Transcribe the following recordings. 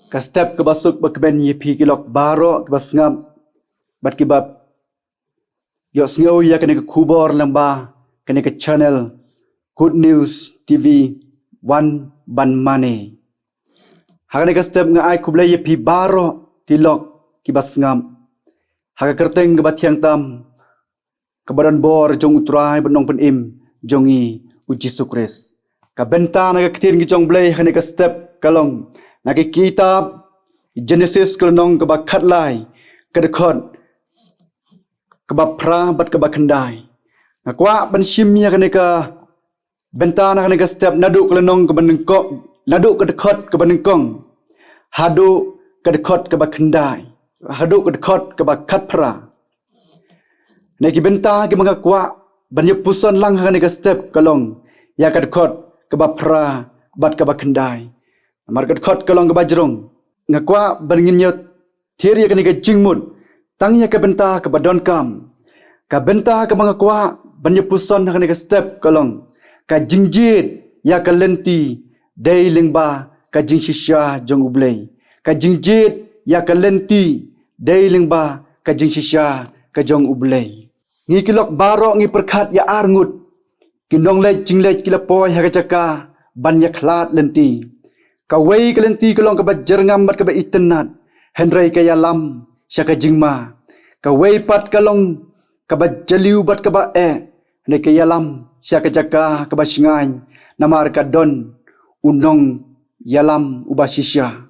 Ka step ke basuk bakben yipi kilok baro ke basngam bat kibab yo sngo ya kene ke kubor lamba kene ke channel Good News TV One Ban Mane. Hakane ka step nga ai kuble yipi baro kilok ki basngam. Haka kerteng ke bathiang tam ke badan bor jong utrai benong pen im jongi uji sukres. Ka benta na ka ketir ngi jong blay hakane ka step kalong na ke kitab Genesis kelonong ke bakat lai ke dekot ke bapra bat ke bakandai. Na kwa ban shimya kane ka bentana kane ka step nadu kelonong ke banengkok nadu ke dekot ke banengkong hadu ke dekot ke bakandai hadu ke dekot ke bakat pra. Na ki benta ki mangakwa banyak puson lang kane ka step kelong ya ke dekot ke bapra bat ke bakandai. Amar ke dekot kelong ke bajrong ngakwa berngin teori kani ke jingmut tangnya ke benta ke badon kam ka benta ke mangakwa banyak puson kani ke step kalong ka jingjit ya ke lenti dai lingba ka jing shisha jong ublei ka jingjit ya ke lenti dai lingba ka jing shisha ka jong ublei ngi kilok baro ngi perkhat ya arngut kinong lej jinglej kilapoy ha ka banyak lat lenti kawai kelenti kelong ke bajar ngambat ke itenat Henry ke yalam syaka jingma kawai pat kalong ke bajaliu bat ke bae ne ke yalam syaka jaka ke basingai namar ka don unong yalam ubasisya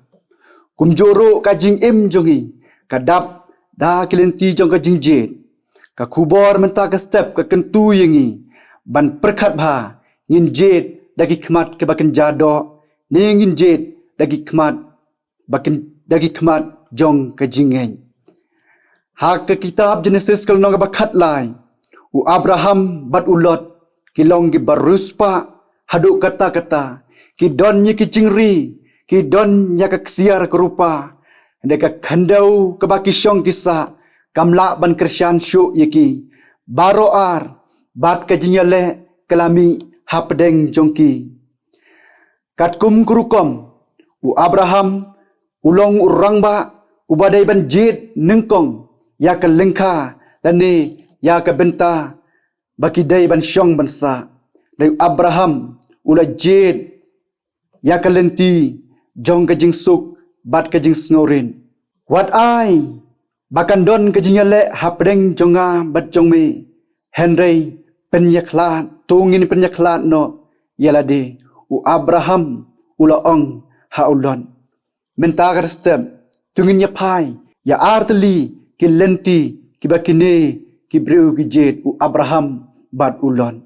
kumjoro ka jing im jongi kadap da kelenti jong ka jingjit ka kubor menta ke step ke kentu yengi ban perkhat bha ngin jet dagi khmat ke bakan jado ningin jet dagi khmat bakin dagi khmat jong ke jingeng hak ke kitab Genesis kelong ke bakat lai u Abraham bat ulot kilong ki baruspa hadu kata-kata ki don nya ki jingri ki don nya ke ksiar ke rupa deka khandau ke baki syong kisa kamla ban kersian syuk yeki baro ar bat ke jinyale kelami hapdeng jongki katkum kurukom u Abraham ulong urangba ubadai banjit nengkong ya ke lengka lani ya ke benta baki dai ban syong bansa dai Abraham ula jit ya ke lenti jong ke jing suk bat ke jing snorin wat ai bakan don ke jinyale hapdeng jonga bat jong me Henry penyaklat tungin penyaklat no yalade u Abraham ula ong haulon menta step tungin ya pai ya arteli ki lenti ki bakine ki breu ki jet u Abraham bat ulon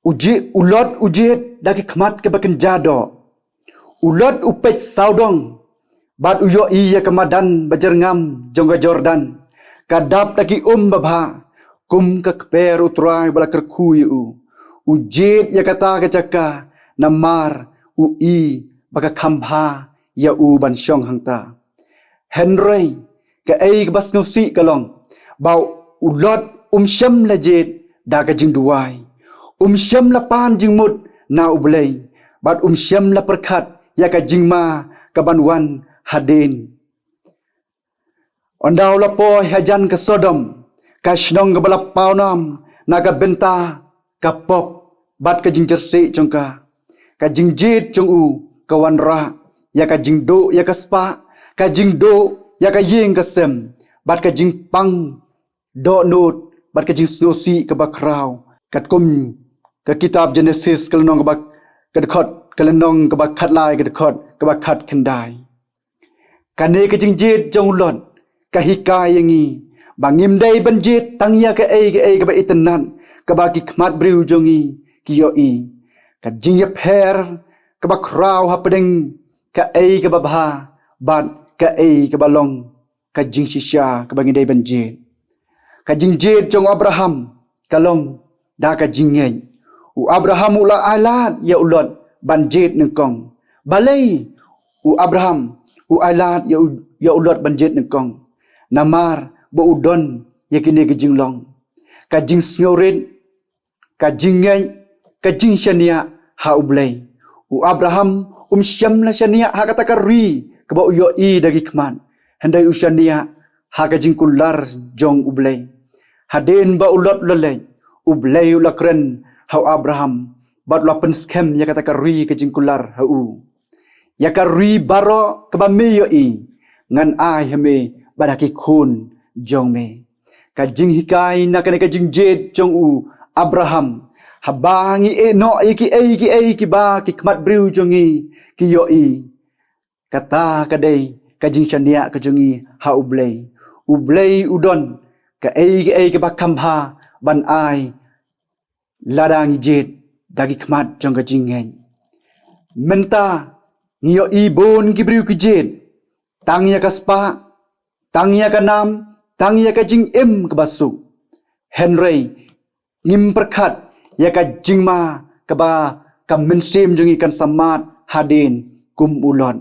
uji ulot ujet daki khmat ke bakan jado ulot upech saudong bat uyo iya kemadan bajar ngam jongga Jordan kadap daki babha kum ke kper utrai bala kerku yu ujet ya kata kecaka namar ui baka kambha ya u ban syong hangta Henry ke ai ke bas ngusi kalong bau ulot syam la jet da ka jing duai syam la pan jing mut na ublei bat syam la perkhat ya ka jing ma ka banwan hadin ondau la po hajan ke Sodom ka shnong ke bala paunam na ka benta ka pop bat ka jing jersi jongka ka jing jit jong u ka wanra ya ka jing do ya ka spa ka jing do ya ka ying ka sem bat ka jing pang do nut bat ka jing snosi ka bakrau kat kum ka kitab Genesis kelonong ka bak ka dekot kelonong ka bakat lai ka dekot ka bakat kendai kane ka jing jit jong lot ka hikai yangi bangim dai banjit tangya ka ai ka ba itenan ka baki khmat briu jongi kiyoi ka jing ya pher ka bakrau hapdeng ka ai ka babha bat ka ai ka balong ka jing shisha ka bangi dai banjit ka jing jit jong Abraham kalong da ka jing ngei u Abraham ula alat ya ulot banjit nengkong balai u Abraham u alat ya ulot banjit nengkong namar bo udon ya kini ke jing long ka jing sngorin ka jing ngei ka jing shania ha ublei u Abraham syam la syania hakata karri kaba uyo I dagi kman handai usyania haka jingkular jong ublay haden ba ulot lolay ublay ulakren hau Abraham bat lapen skem ya kata karri ke jingkular hau ya karri baro kaba me yo I ngan ai hame badaki khun jong me ka jing hikai na kane ka jing jet jong u Abraham habangi no ki ba ki kmat briu jongi ki yo I kata kadai kajing syania kajongi ha ublay udon ka ki ba kambha ban ai ladang jet dagi kmat jong kajing ngeng menta ngiyo I bon ki briu ki jet tangya ka spa tangya ka nam tangya ka jing ke basu Henry ngim perkat ya ka jingma ka ba ka mensim jongi kan samat hadin kum ulon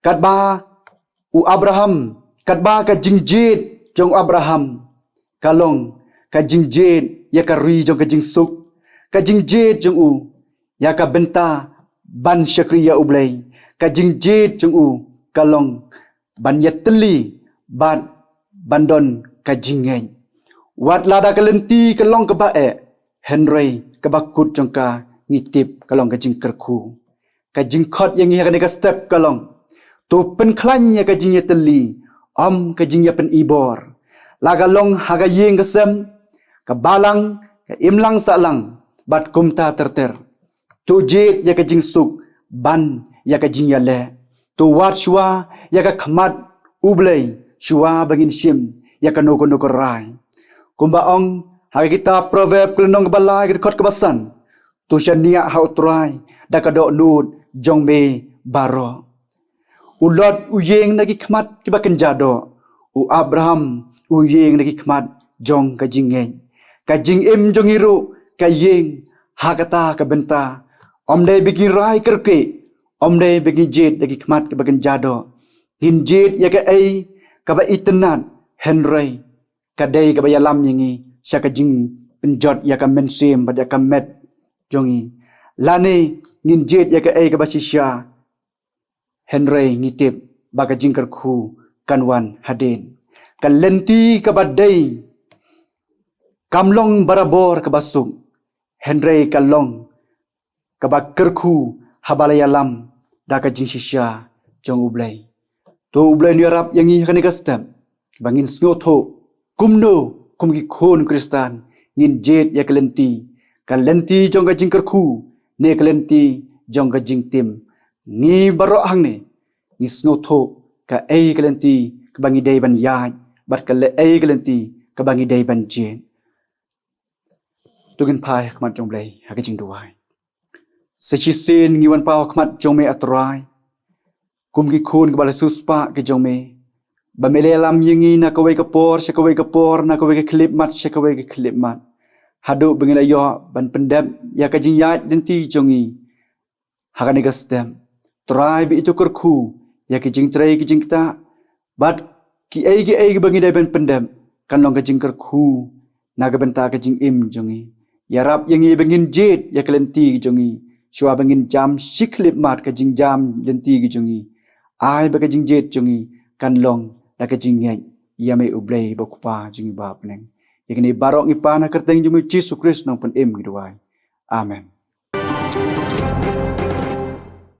kat ba u Abraham kat ba ka jingjit jong Abraham kalong ka jingjit ya ka ri jong ka jingsuk ka jingjit jong u ya ka benta ban syakriya ublay ka jingjit jong u kalong ban ya teli ban bandon ka jingeng wat lada kalenti kalong ka bae Henry kabakut jong ka ngitip kalong ka jing kerku ka jing khot yang ia ka step kalong tu pen klan ya ka jing ya teli ka jing ya pen ibor laga long haga yeng kesem ka balang ka imlang salang bat kumta terter tu jet ya ka jing suk ban ya ka jing ya le tu wat shwa ya ka khmat ublay shwa bangin shim ya ka noko rai kumbaong haga kita proverb kelonong balai khot kebasan tu syania hau trai da ka do nut jong me baro ulot uyeng nagi khmat ki baken jado u Abraham uyeng nagi khmat jong ka jingeng ka jing jong iru ka yeng hakata ka benta omde bigi rai kerke omde bigi jet nagi khmat ki baken jado hin jet ya ka ka ba itenat Henry kadai ka ba yalam yengi syaka jing penjot ya ka mensim pada ka met jongi lane ngin jet ya ka ka ba sisya Henry ngitip baka jingkar khu kanwan hadin kalenti ka badai kamlong barabor ka basum Henry kalong ka bakar khu habalayalam da ka jing sisya jong ublay to ublay ni arab yangi ka ni kastam bangin snotho kumno kumgi khon kristan ngin jet ya kalenti jong ka jingkar khu ne kalenti jong ka jing tim ni baro hang ne ni snotho ka kalenti ka bangi dai ban ya bat kale kalenti ka bangi dai ban jen tugin pai khmat jong blai ha ka jing duai sechisin ngiwan pau khmat jong me atrai kumgi khon ka bala suspa ke jong me ba mele lam yingi na kawai kapor na kawai klip mat kawai klip mat hadu bengila yo ban pendam ya ka jing ya denti jongi hakane gastem tribe itu kerku ya ki jing trai ki jing ta bat ki bangi dai ban pendam kan long ka jing kerku na ka benta ka jing jongi ya rap yangi bengin jet ya kelenti jongi shwa bengin jam shiklip mat ka jing jam lenti ki jongi ai ba ka jing jet jongi kan long da ka jing ya me ublay bokupa jing ba peneng yakni barok ipa na kerteng jumi Yesus Kristus nang pen gidwai amen